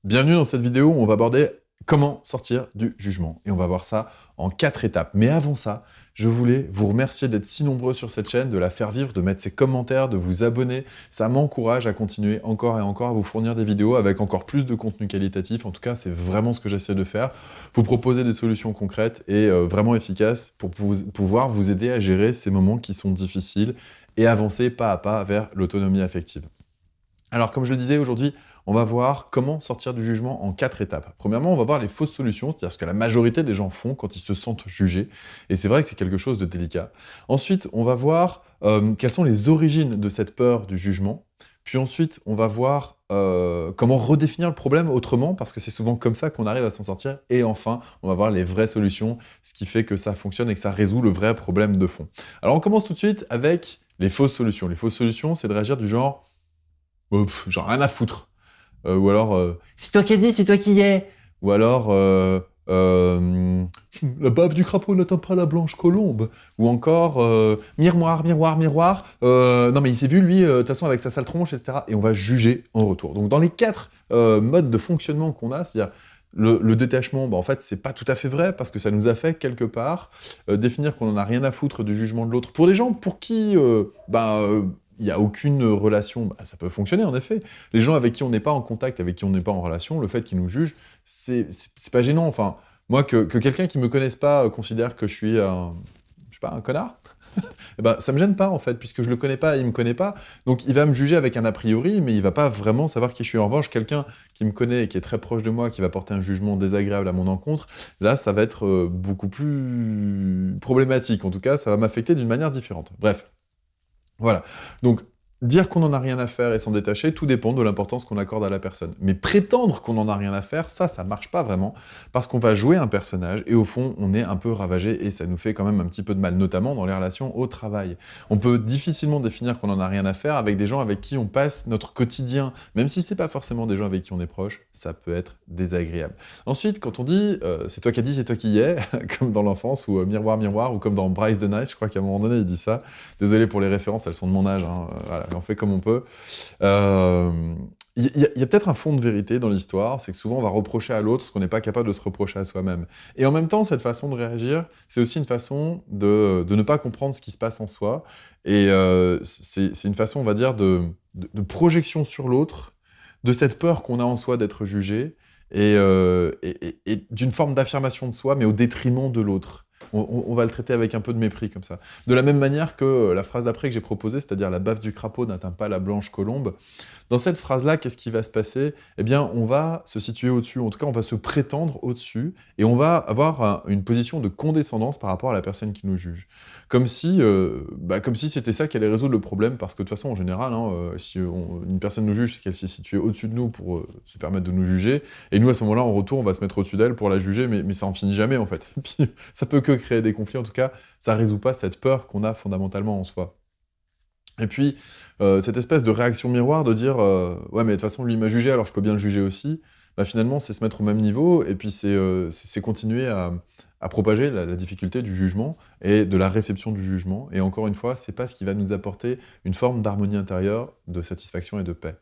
Bienvenue dans cette vidéo où on va aborder comment sortir du jugement. Et on va voir ça en 4 étapes. Mais avant ça, je voulais vous remercier d'être si nombreux sur cette chaîne, de la faire vivre, de mettre ces commentaires, de vous abonner. Ça m'encourage à continuer encore et encore à vous fournir des vidéos avec encore plus de contenu qualitatif. En tout cas, c'est vraiment ce que j'essaie de faire. Vous proposer des solutions concrètes et vraiment efficaces pour pouvoir vous aider à gérer ces moments qui sont difficiles et avancer pas à pas vers l'autonomie affective. Alors, comme je le disais, aujourd'hui, on va voir comment sortir du jugement en 4 étapes. Premièrement, on va voir les fausses solutions, c'est-à-dire ce que la majorité des gens font quand ils se sentent jugés. Et c'est vrai que c'est quelque chose de délicat. Ensuite, on va voir quelles sont les origines de cette peur du jugement. Puis ensuite, on va voir comment redéfinir le problème autrement, parce que c'est souvent comme ça qu'on arrive à s'en sortir. Et enfin, on va voir les vraies solutions, ce qui fait que ça fonctionne et que ça résout le vrai problème de fond. Alors, on commence tout de suite avec les fausses solutions. Les fausses solutions, c'est de réagir du genre j'en ai rien à foutre. Ou alors, c'est toi qui as dit, c'est toi qui y es. Ou alors, la bave du crapaud n'atteint pas la blanche colombe. Ou encore, miroir, miroir, miroir. Non mais il s'est vu lui, de toute façon avec sa sale tronche, etc. Et on va juger en retour. Donc dans les 4 modes de fonctionnement qu'on a, c'est-à-dire le détachement, bah, en fait, c'est pas tout à fait vrai parce que ça nous affecte quelque part. Définir qu'on en a rien à foutre du jugement de l'autre. Pour les gens pour qui, il n'y a aucune relation, bah, ça peut fonctionner en effet. Les gens avec qui on n'est pas en contact, avec qui on n'est pas en relation, le fait qu'ils nous jugent, c'est pas gênant. Enfin, moi, que quelqu'un qui me connaisse pas considère que je suis je sais pas, un connard, eh ben, ça me gêne pas en fait, puisque je le connais pas, il me connaît pas. Donc il va me juger avec un a priori, mais il va pas vraiment savoir qui je suis. En revanche, quelqu'un qui me connaît et qui est très proche de moi, qui va porter un jugement désagréable à mon encontre, là, ça va être beaucoup plus problématique. En tout cas, ça va m'affecter d'une manière différente. Bref. Voilà. Donc, dire qu'on n'en a rien à faire et s'en détacher, tout dépend de l'importance qu'on accorde à la personne. Mais prétendre qu'on n'en a rien à faire, ça marche pas vraiment, parce qu'on va jouer un personnage, et au fond, on est un peu ravagé, et ça nous fait quand même un petit peu de mal, notamment dans les relations au travail. On peut difficilement définir qu'on n'en a rien à faire avec des gens avec qui on passe notre quotidien, même si c'est pas forcément des gens avec qui on est proche, ça peut être désagréable. Ensuite, quand on dit c'est toi qui as dit, c'est toi qui y es, comme dans l'enfance, ou miroir, miroir, ou comme dans Bryce the Nice, je crois qu'à un moment donné, il dit ça. Désolé pour les références, elles sont de mon âge, hein, voilà, mais on fait comme on peut. Il y a peut-être un fond de vérité dans l'histoire, c'est que souvent on va reprocher à l'autre ce qu'on n'est pas capable de se reprocher à soi-même. Et en même temps, cette façon de réagir, c'est aussi une façon de ne pas comprendre ce qui se passe en soi, et c'est une façon, on va dire, de projection sur l'autre, de cette peur qu'on a en soi d'être jugé, et d'une forme d'affirmation de soi, mais au détriment de l'autre. On va le traiter avec un peu de mépris, comme ça. De la même manière que la phrase d'après que j'ai proposée, c'est-à-dire « la baffe du crapaud n'atteint pas la blanche colombe », dans cette phrase-là, qu'est-ce qui va se passer? Eh bien, on va se situer au-dessus, en tout cas, on va se prétendre au-dessus, et on va avoir une position de condescendance par rapport à la personne qui nous juge. Comme si c'était ça qui allait résoudre le problème, parce que de toute façon, en général, hein, si une personne nous juge, c'est qu'elle s'est située au-dessus de nous pour se permettre de nous juger, et nous, à ce moment-là, en retour, on va se mettre au-dessus d'elle pour la juger, mais ça en finit jamais, en fait. Et puis, ça peut que créer des conflits, en tout cas, ça résout pas cette peur qu'on a fondamentalement en soi. Et puis, cette espèce de réaction miroir de dire ouais, mais de toute façon, lui m'a jugé, alors je peux bien le juger aussi. Bah, finalement, c'est se mettre au même niveau, et puis c'est continuer à propager la difficulté du jugement et de la réception du jugement. Et encore une fois, c'est pas ce qui va nous apporter une forme d'harmonie intérieure, de satisfaction et de paix.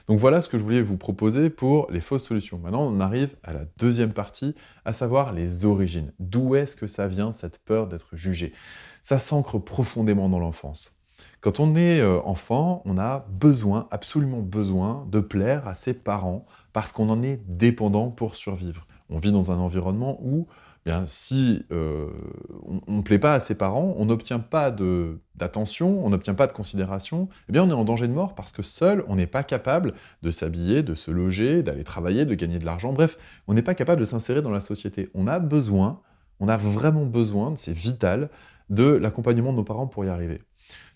Donc voilà ce que je voulais vous proposer pour les fausses solutions. Maintenant, on arrive à la deuxième partie, à savoir les origines. D'où est-ce que ça vient, cette peur d'être jugé? Ça s'ancre profondément dans l'enfance. Quand on est enfant, on a besoin, absolument besoin, de plaire à ses parents parce qu'on en est dépendant pour survivre. On vit dans un environnement où, bien, si on ne plaît pas à ses parents, on n'obtient pas d'attention, on n'obtient pas de considération, eh bien on est en danger de mort parce que seul, on n'est pas capable de s'habiller, de se loger, d'aller travailler, de gagner de l'argent, bref, on n'est pas capable de s'insérer dans la société. On a besoin, on a vraiment besoin, c'est vital, de l'accompagnement de nos parents pour y arriver.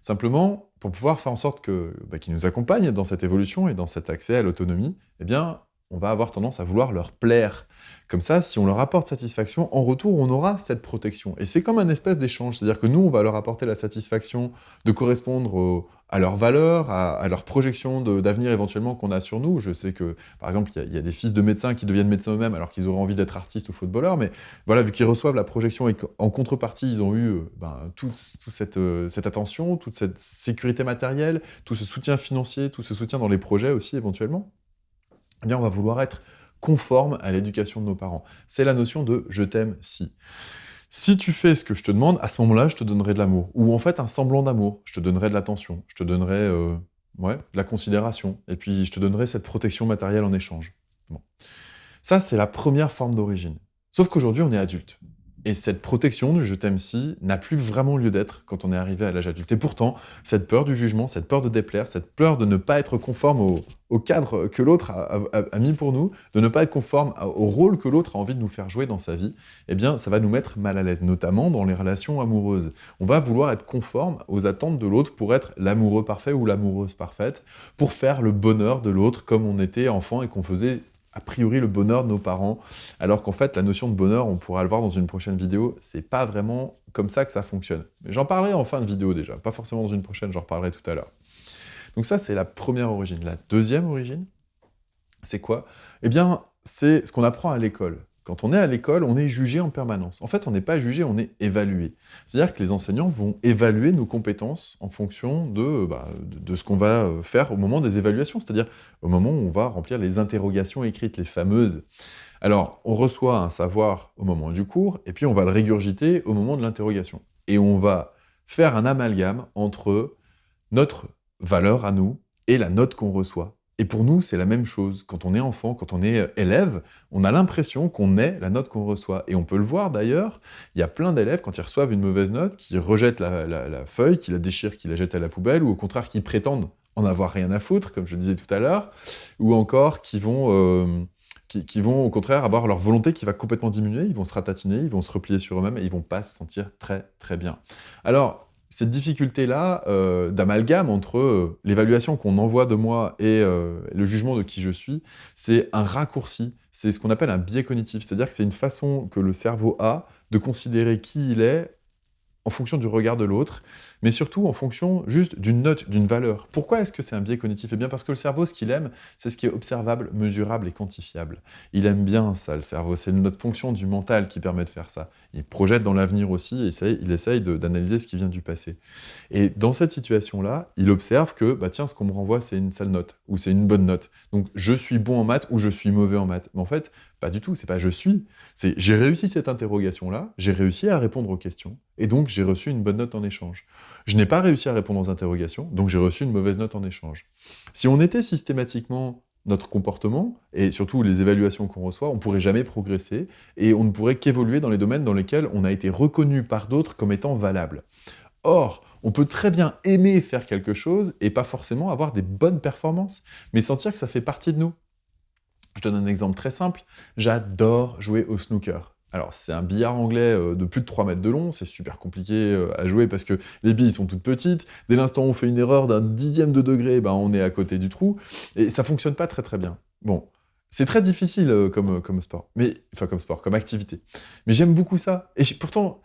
Simplement, pour pouvoir faire en sorte qu'ils nous accompagnent dans cette évolution et dans cet accès à l'autonomie, eh bien, on va avoir tendance à vouloir leur plaire. Comme ça, si on leur apporte satisfaction, en retour, on aura cette protection. Et c'est comme un espèce d'échange, c'est-à-dire que nous, on va leur apporter la satisfaction de correspondre à leurs valeurs, à leurs projections d'avenir éventuellement qu'on a sur nous. Je sais que, par exemple, il y a des fils de médecins qui deviennent médecins eux-mêmes alors qu'ils auraient envie d'être artistes ou footballeurs, mais voilà, vu qu'ils reçoivent la projection et qu'en contrepartie, ils ont eu toute cette attention, toute cette sécurité matérielle, tout ce soutien financier, tout ce soutien dans les projets aussi éventuellement, eh bien on va vouloir être conforme à l'éducation de nos parents. C'est la notion de « je t'aime si ». Si tu fais ce que je te demande, à ce moment-là, je te donnerai de l'amour. Ou en fait, un semblant d'amour. Je te donnerai de l'attention. Je te donnerai ouais, de la considération. Et puis, je te donnerai cette protection matérielle en échange. Bon. Ça, c'est la première forme d'origine. Sauf qu'aujourd'hui, on est adulte. Et cette protection du « je t'aime si » n'a plus vraiment lieu d'être quand on est arrivé à l'âge adulte. Et pourtant, cette peur du jugement, cette peur de déplaire, cette peur de ne pas être conforme au cadre que l'autre a mis pour nous, de ne pas être conforme au rôle que l'autre a envie de nous faire jouer dans sa vie, eh bien, ça va nous mettre mal à l'aise, notamment dans les relations amoureuses. On va vouloir être conforme aux attentes de l'autre pour être l'amoureux parfait ou l'amoureuse parfaite, pour faire le bonheur de l'autre comme on était enfant et qu'on faisait a priori le bonheur de nos parents, alors qu'en fait la notion de bonheur, on pourra le voir dans une prochaine vidéo, c'est pas vraiment comme ça que ça fonctionne. Mais j'en parlerai en fin de vidéo déjà, pas forcément dans une prochaine, j'en reparlerai tout à l'heure. Donc ça, c'est la première origine. La deuxième origine, c'est quoi? Eh bien, c'est ce qu'on apprend à l'école. Quand on est à l'école, on est jugé en permanence. En fait, on n'est pas jugé, on est évalué. C'est-à-dire que les enseignants vont évaluer nos compétences en fonction de ce qu'on va faire au moment des évaluations, c'est-à-dire au moment où on va remplir les interrogations écrites, les fameuses. Alors, on reçoit un savoir au moment du cours, et puis on va le régurgiter au moment de l'interrogation. Et on va faire un amalgame entre notre valeur à nous et la note qu'on reçoit. Et pour nous, c'est la même chose. Quand on est enfant, quand on est élève, on a l'impression qu'on est la note qu'on reçoit. Et on peut le voir d'ailleurs, il y a plein d'élèves, quand ils reçoivent une mauvaise note, qui rejettent la feuille, qui la déchirent, qui la jettent à la poubelle, ou au contraire qui prétendent en avoir rien à foutre, comme je le disais tout à l'heure, ou encore qui vont au contraire avoir leur volonté qui va complètement diminuer, ils vont se ratatiner, ils vont se replier sur eux-mêmes et ils vont pas se sentir très très bien. Alors, cette difficulté-là d'amalgame entre l'évaluation qu'on envoie de moi et le jugement de qui je suis, c'est un raccourci, c'est ce qu'on appelle un biais cognitif, c'est-à-dire que c'est une façon que le cerveau a de considérer qui il est en fonction du regard de l'autre, mais surtout en fonction juste d'une note, d'une valeur. Pourquoi est-ce que c'est un biais cognitif? Eh bien parce que le cerveau, ce qu'il aime, c'est ce qui est observable, mesurable et quantifiable. Il aime bien ça, le cerveau. C'est notre fonction du mental qui permet de faire ça. Il projette dans l'avenir aussi, et il essaye d'analyser ce qui vient du passé. Et dans cette situation-là, il observe que, bah tiens, ce qu'on me renvoie, c'est une sale note, ou c'est une bonne note. Donc, je suis bon en maths, ou je suis mauvais en maths. Mais en fait, pas du tout, c'est pas je suis, c'est j'ai réussi cette interrogation-là, j'ai réussi à répondre aux questions, et donc j'ai reçu une bonne note en échange. Je n'ai pas réussi à répondre aux interrogations, donc j'ai reçu une mauvaise note en échange. Si on était systématiquement notre comportement, et surtout les évaluations qu'on reçoit, on ne pourrait jamais progresser, et on ne pourrait qu'évoluer dans les domaines dans lesquels on a été reconnu par d'autres comme étant valable. Or, on peut très bien aimer faire quelque chose, et pas forcément avoir des bonnes performances, mais sentir que ça fait partie de nous. Je donne un exemple très simple, j'adore jouer au snooker. Alors c'est un billard anglais de plus de 3 mètres de long, c'est super compliqué à jouer parce que les billes sont toutes petites, dès l'instant où on fait une erreur d'un dixième de degré, ben, on est à côté du trou, et ça fonctionne pas très très bien. Bon, c'est très difficile comme sport, comme activité. Mais j'aime beaucoup ça, et pourtant,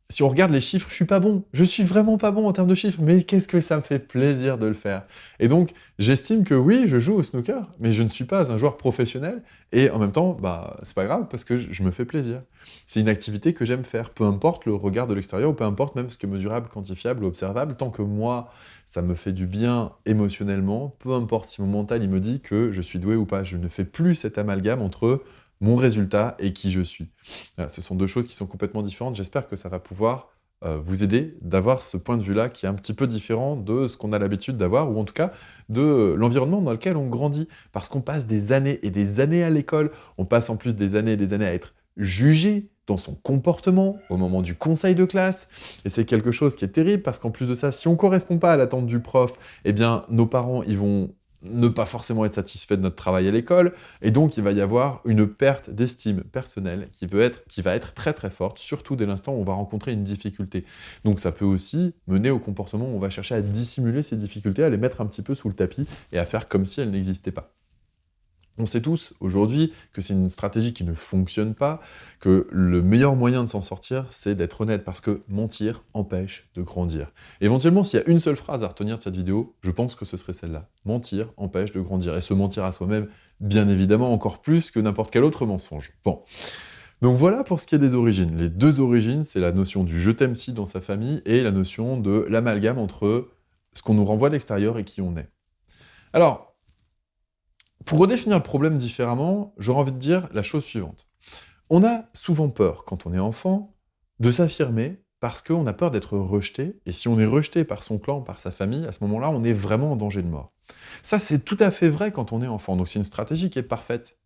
si on regarde les chiffres, je suis pas bon. Je suis vraiment pas bon en termes de chiffres, mais qu'est-ce que ça me fait plaisir de le faire. Et donc, j'estime que oui, je joue au snooker, mais je ne suis pas un joueur professionnel, et en même temps, bah, c'est pas grave, parce que je me fais plaisir. C'est une activité que j'aime faire, peu importe le regard de l'extérieur, ou peu importe même ce qui est mesurable, quantifiable ou observable, tant que moi, ça me fait du bien émotionnellement, peu importe si mon mental, il me dit que je suis doué ou pas. Je ne fais plus cet amalgame entre mon résultat et qui je suis. Voilà, ce sont deux choses qui sont complètement différentes. J'espère que ça va pouvoir vous aider d'avoir ce point de vue-là qui est un petit peu différent de ce qu'on a l'habitude d'avoir, ou en tout cas de l'environnement dans lequel on grandit. Parce qu'on passe des années et des années à l'école, on passe en plus des années et des années à être jugé dans son comportement au moment du conseil de classe, et c'est quelque chose qui est terrible, parce qu'en plus de ça, si on ne correspond pas à l'attente du prof, eh bien, nos parents, ils vont ne pas forcément être satisfaits de notre travail à l'école, et donc il va y avoir une perte d'estime personnelle qui va être très très forte, surtout dès l'instant où on va rencontrer une difficulté. Donc ça peut aussi mener au comportement où on va chercher à dissimuler ces difficultés, à les mettre un petit peu sous le tapis, et à faire comme si elles n'existaient pas. On sait tous, aujourd'hui, que c'est une stratégie qui ne fonctionne pas, que le meilleur moyen de s'en sortir, c'est d'être honnête, parce que mentir empêche de grandir. Éventuellement, s'il y a une seule phrase à retenir de cette vidéo, je pense que ce serait celle-là. Mentir empêche de grandir. Et se mentir à soi-même, bien évidemment, encore plus que n'importe quel autre mensonge. Bon. Donc voilà pour ce qui est des origines. Les deux origines, c'est la notion du « je t'aime si » dans sa famille, et la notion de l'amalgame entre ce qu'on nous renvoie de l'extérieur et qui on est. Alors, Pour redéfinir le problème différemment, j'aurais envie de dire la chose suivante. On a souvent peur, quand on est enfant, de s'affirmer parce qu'on a peur d'être rejeté, et si on est rejeté par son clan, par sa famille, à ce moment-là, on est vraiment en danger de mort. Ça, c'est tout à fait vrai quand on est enfant, donc c'est une stratégie qui est parfaite.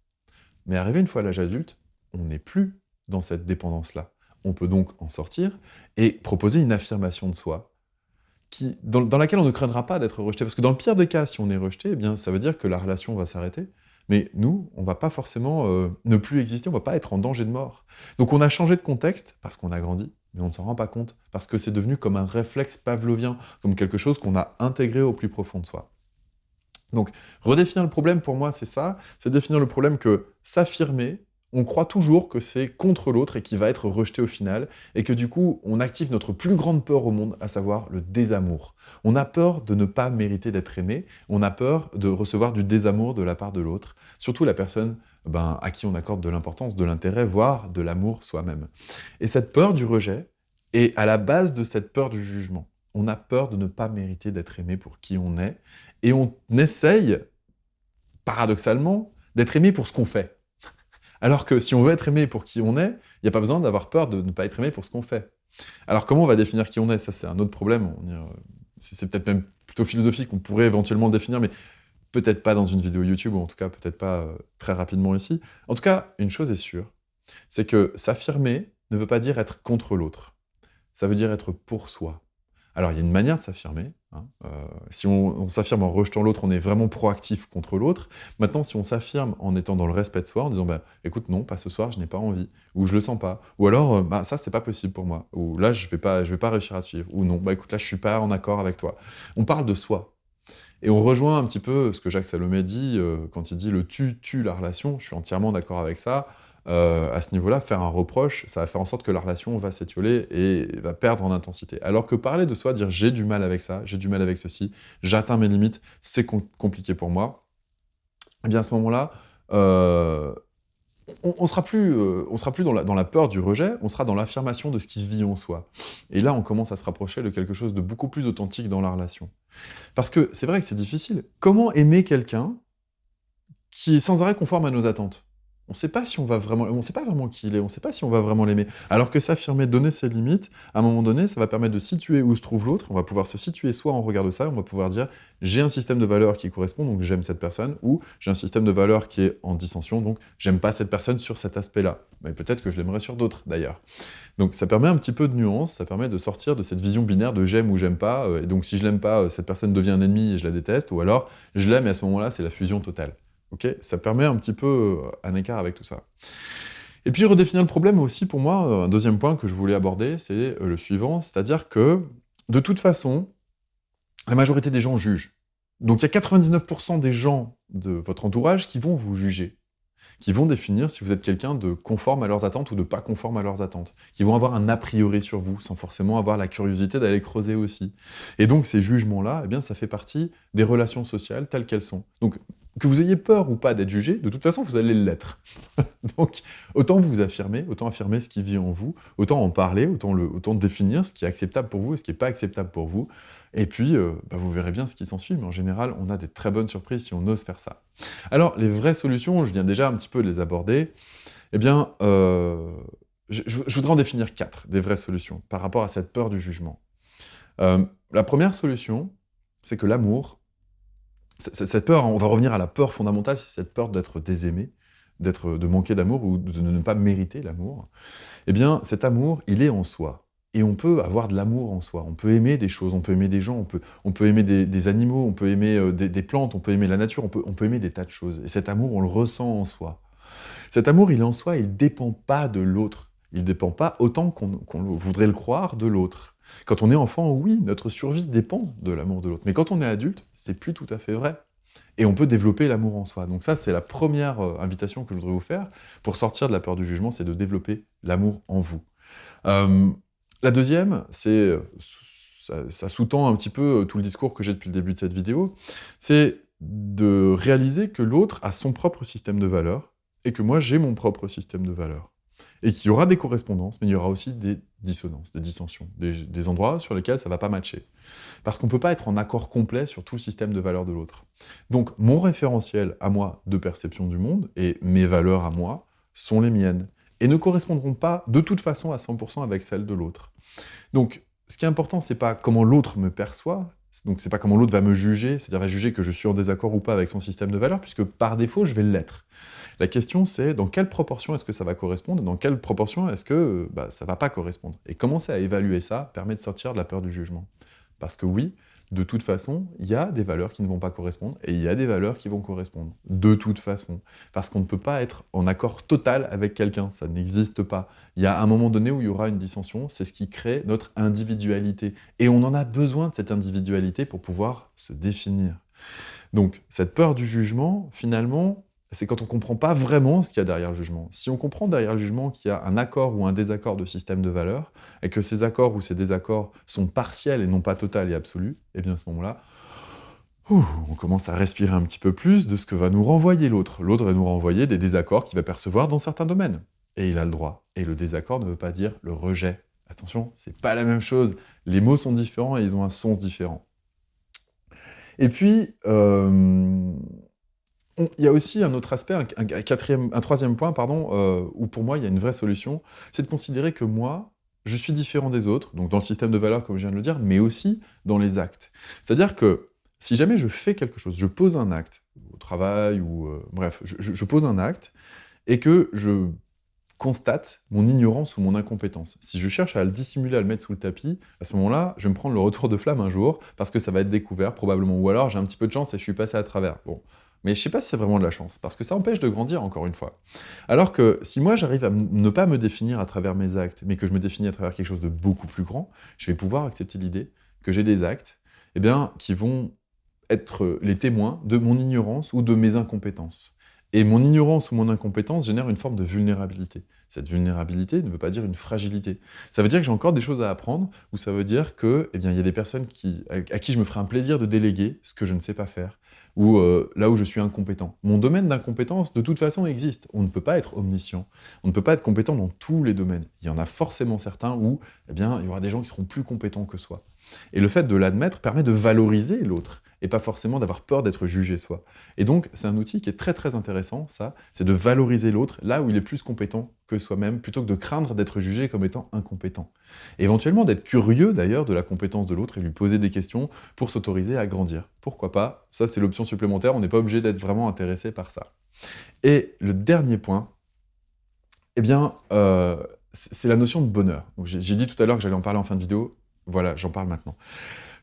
Mais arrivé une fois à l'âge adulte, on n'est plus dans cette dépendance-là. On peut donc en sortir et proposer une affirmation de soi dans laquelle on ne craindra pas d'être rejeté. Parce que dans le pire des cas, si on est rejeté, eh bien, ça veut dire que la relation va s'arrêter. Mais nous, on va pas forcément ne plus exister, on va pas être en danger de mort. Donc on a changé de contexte parce qu'on a grandi, mais on ne s'en rend pas compte, parce que c'est devenu comme un réflexe pavlovien, comme quelque chose qu'on a intégré au plus profond de soi. Donc, redéfinir le problème, pour moi, c'est ça, c'est définir le problème que s'affirmer, on croit toujours que c'est contre l'autre et qu'il va être rejeté au final, et que du coup, on active notre plus grande peur au monde, à savoir le désamour. On a peur de ne pas mériter d'être aimé, on a peur de recevoir du désamour de la part de l'autre, surtout la personne à qui on accorde de l'importance, de l'intérêt, voire de l'amour soi-même. Et cette peur du rejet est à la base de cette peur du jugement. On a peur de ne pas mériter d'être aimé pour qui on est, et on essaye, paradoxalement, d'être aimé pour ce qu'on fait. Alors que si on veut être aimé pour qui on est, il n'y a pas besoin d'avoir peur de ne pas être aimé pour ce qu'on fait. Alors comment on va définir qui on est? Ça, c'est un autre problème. C'est peut-être même plutôt philosophique, on pourrait éventuellement le définir, mais peut-être pas dans une vidéo YouTube, ou en tout cas peut-être pas très rapidement ici. En tout cas, une chose est sûre, c'est que s'affirmer ne veut pas dire être contre l'autre. Ça veut dire être pour soi. Alors, il y a une manière de s'affirmer, hein, si on s'affirme en rejetant l'autre, on est vraiment proactif contre l'autre. Maintenant, si on s'affirme en étant dans le respect de soi, en disant: «Bah, écoute, non, pas ce soir, je n'ai pas envie», ou «Je le sens pas», ou alors, «Bah, ça, c'est pas possible pour moi», ou «Là, je vais pas réussir à te suivre», ou «Non, bah, écoute, là, je suis pas en accord avec toi». On parle de soi et on rejoint un petit peu ce que Jacques Salomé dit, quand il dit: «Le tu tue la relation». Je suis entièrement d'accord avec ça. À ce niveau-là, faire un reproche, ça va faire en sorte que la relation va s'étioler et va perdre en intensité. Alors que parler de soi, dire: «J'ai du mal avec ça, j'ai du mal avec ceci, j'atteins mes limites, c'est compliqué pour moi», eh bien, à ce moment-là, heu, on sera plus dans la peur du rejet, on sera dans l'affirmation de ce qui vit en soi. Et là, on commence à se rapprocher de quelque chose de beaucoup plus authentique dans la relation. Parce que c'est vrai que c'est difficile. Comment aimer quelqu'un qui est sans arrêt conforme à nos attentes? On sait pas vraiment qui il est, on sait pas si on va vraiment l'aimer. Alors que s'affirmer, donner ses limites, à un moment donné, ça va permettre de situer où se trouve l'autre. On va pouvoir se situer soit en regard de ça, on va pouvoir dire: «J'ai un système de valeurs qui correspond, donc j'aime cette personne», ou «J'ai un système de valeurs qui est en dissension, donc j'aime pas cette personne sur cet aspect-là». Mais peut-être que je l'aimerais sur d'autres, d'ailleurs. Donc ça permet un petit peu de nuance, ça permet de sortir de cette vision binaire de j'aime ou j'aime pas, et donc si je l'aime pas, cette personne devient un ennemi et je la déteste, ou alors je l'aime et à ce moment-là, c'est la fusion totale. OK? Ça permet un petit peu, un écart avec tout ça. Et puis redéfinir le problème aussi pour moi, un 2e point que je voulais aborder, c'est, le suivant, c'est-à-dire que, de toute façon, la majorité des gens jugent. Donc il y a 99 des gens de votre entourage qui vont vous juger, qui vont définir si vous êtes quelqu'un de conforme à leurs attentes ou de pas conforme à leurs attentes, qui vont avoir un a priori sur vous, sans forcément avoir la curiosité d'aller creuser aussi. Et donc ces jugements-là, eh bien ça fait partie des relations sociales telles qu'elles sont. Donc que vous ayez peur ou pas d'être jugé, de toute façon vous allez l'être. Donc autant vous affirmer, autant affirmer ce qui vit en vous, autant en parler, autant définir ce qui est acceptable pour vous et ce qui est pas acceptable pour vous. Et puis, vous verrez bien ce qui s'ensuit, mais en général, on a des très bonnes surprises si on ose faire ça. Alors, les vraies solutions, je viens déjà un petit peu de les aborder. Eh bien, je voudrais en définir 4, des vraies solutions, par rapport à cette peur du jugement. La première solution, c'est que l'amour, cette peur, on va revenir à la peur fondamentale, c'est cette peur d'être désaimé, de manquer d'amour ou de ne pas mériter l'amour. Eh bien, cet amour, il est en soi. Et on peut avoir de l'amour en soi. On peut aimer des choses, on peut aimer des gens, on peut aimer des animaux, on peut aimer des plantes, on peut aimer la nature, on peut aimer des tas de choses. Et cet amour, on le ressent en soi. Cet amour, il est en soi, il ne dépend pas de l'autre. Il ne dépend pas autant qu'on voudrait le croire de l'autre. Quand on est enfant, oui, notre survie dépend de l'amour de l'autre. Mais quand on est adulte, c'est plus tout à fait vrai. Et on peut développer l'amour en soi. Donc ça, c'est la première invitation que je voudrais vous faire pour sortir de la peur du jugement, c'est de développer l'amour en vous. La deuxième, c'est, ça sous-tend un petit peu tout le discours que j'ai depuis le début de cette vidéo, c'est de réaliser que l'autre a son propre système de valeurs et que moi j'ai mon propre système de valeurs. Et qu'il y aura des correspondances, mais il y aura aussi des dissonances, des dissensions, des endroits sur lesquels ça ne va pas matcher. Parce qu'on ne peut pas être en accord complet sur tout le système de valeurs de l'autre. Donc, mon référentiel à moi de perception du monde et mes valeurs à moi sont les miennes et ne correspondront pas de toute façon à 100% avec celles de l'autre. Donc, ce qui est important, c'est pas comment l'autre me perçoit, donc c'est pas comment l'autre va me juger, c'est-à-dire va juger que je suis en désaccord ou pas avec son système de valeurs, puisque par défaut, je vais l'être. La question, c'est dans quelle proportion est-ce que ça va correspondre, et dans quelle proportion est-ce que ça va pas correspondre. Et commencer à évaluer ça permet de sortir de la peur du jugement. Parce que oui, de toute façon, il y a des valeurs qui ne vont pas correspondre, et il y a des valeurs qui vont correspondre. De toute façon. Parce qu'on ne peut pas être en accord total avec quelqu'un, ça n'existe pas. Il y a un moment donné où il y aura une dissension, c'est ce qui crée notre individualité. Et on en a besoin de cette individualité pour pouvoir se définir. Donc, cette peur du jugement, finalement, c'est quand on ne comprend pas vraiment ce qu'il y a derrière le jugement. Si on comprend derrière le jugement qu'il y a un accord ou un désaccord de système de valeurs, et que ces accords ou ces désaccords sont partiels et non pas total et absolus, et bien à ce moment-là, on commence à respirer un petit peu plus de ce que va nous renvoyer l'autre. L'autre va nous renvoyer des désaccords qu'il va percevoir dans certains domaines. Et il a le droit. Et le désaccord ne veut pas dire le rejet. Attention, c'est pas la même chose. Les mots sont différents et ils ont un sens différent. Et puis, il y a aussi un autre aspect, un troisième point, pardon, où pour moi il y a une vraie solution, c'est de considérer que moi, je suis différent des autres, donc dans le système de valeurs comme je viens de le dire, mais aussi dans les actes. C'est-à-dire que si jamais je fais quelque chose, je pose un acte, au travail ou bref, je pose un acte, et que je constate mon ignorance ou mon incompétence. Si je cherche à le dissimuler, à le mettre sous le tapis, à ce moment-là, je vais me prendre le retour de flamme un jour, parce que ça va être découvert probablement, ou alors j'ai un petit peu de chance et je suis passé à travers. Bon. Mais je sais pas si c'est vraiment de la chance, parce que ça empêche de grandir, encore une fois. Alors que si moi j'arrive à ne pas me définir à travers mes actes, mais que je me définis à travers quelque chose de beaucoup plus grand, je vais pouvoir accepter l'idée que j'ai des actes qui vont être les témoins de mon ignorance ou de mes incompétences. Et mon ignorance ou mon incompétence génère une forme de vulnérabilité. Cette vulnérabilité ne veut pas dire une fragilité. Ça veut dire que j'ai encore des choses à apprendre, ou ça veut dire que, il y a des personnes à qui je me ferai un plaisir de déléguer ce que je ne sais pas faire, ou là où je suis incompétent. Mon domaine d'incompétence, de toute façon, existe. On ne peut pas être omniscient. On ne peut pas être compétent dans tous les domaines. Il y en a forcément certains où, il y aura des gens qui seront plus compétents que soi. Et le fait de l'admettre permet de valoriser l'autre, et pas forcément d'avoir peur d'être jugé soi. Et donc, c'est un outil qui est très très intéressant, ça, c'est de valoriser l'autre là où il est plus compétent que soi-même, plutôt que de craindre d'être jugé comme étant incompétent. Et éventuellement d'être curieux d'ailleurs de la compétence de l'autre et lui poser des questions pour s'autoriser à grandir. Pourquoi pas? Ça, c'est l'option supplémentaire, on n'est pas obligé d'être vraiment intéressé par ça. Et le dernier point, c'est la notion de bonheur. Donc, j'ai dit tout à l'heure que j'allais en parler en fin de vidéo, voilà, j'en parle maintenant.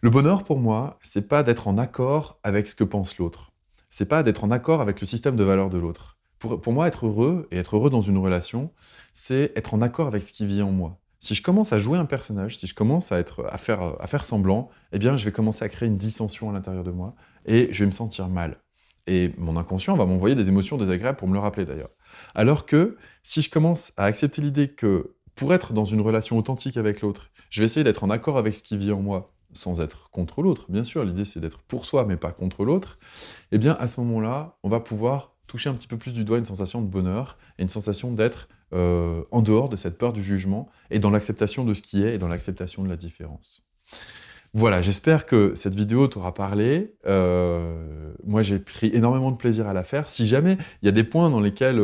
Le bonheur, pour moi, c'est pas d'être en accord avec ce que pense l'autre. C'est pas d'être en accord avec le système de valeurs de l'autre. Pour moi, être heureux, et être heureux dans une relation, c'est être en accord avec ce qui vit en moi. Si je commence à jouer un personnage, si je commence à faire semblant, je vais commencer à créer une dissension à l'intérieur de moi, et je vais me sentir mal. Et mon inconscient va m'envoyer des émotions désagréables pour me le rappeler, d'ailleurs. Alors que, si je commence à accepter l'idée que, pour être dans une relation authentique avec l'autre, je vais essayer d'être en accord avec ce qui vit en moi, sans être contre l'autre, bien sûr, l'idée c'est d'être pour soi, mais pas contre l'autre, à ce moment-là, on va pouvoir toucher un petit peu plus du doigt une sensation de bonheur, et une sensation d'être en dehors de cette peur du jugement, et dans l'acceptation de ce qui est, et dans l'acceptation de la différence. Voilà, j'espère que cette vidéo t'aura parlé. Moi, j'ai pris énormément de plaisir à la faire. Si jamais il y a des points dans lesquels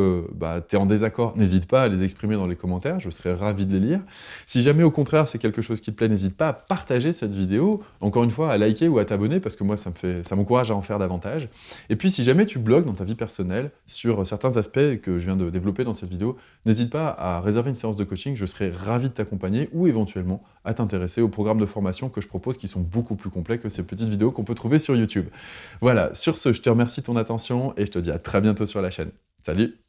tu es en désaccord, n'hésite pas à les exprimer dans les commentaires, je serais ravi de les lire. Si jamais, au contraire, c'est quelque chose qui te plaît, n'hésite pas à partager cette vidéo, encore une fois, à liker ou à t'abonner, parce que moi, ça m'encourage à en faire davantage. Et puis, si jamais tu blogues dans ta vie personnelle sur certains aspects que je viens de développer dans cette vidéo, n'hésite pas à réserver une séance de coaching, je serai ravi de t'accompagner, ou éventuellement à t'intéresser au programme de formation que je propose, qui sont beaucoup plus complets que ces petites vidéos qu'on peut trouver sur YouTube. Voilà, sur ce, je te remercie de ton attention et je te dis à très bientôt sur la chaîne. Salut!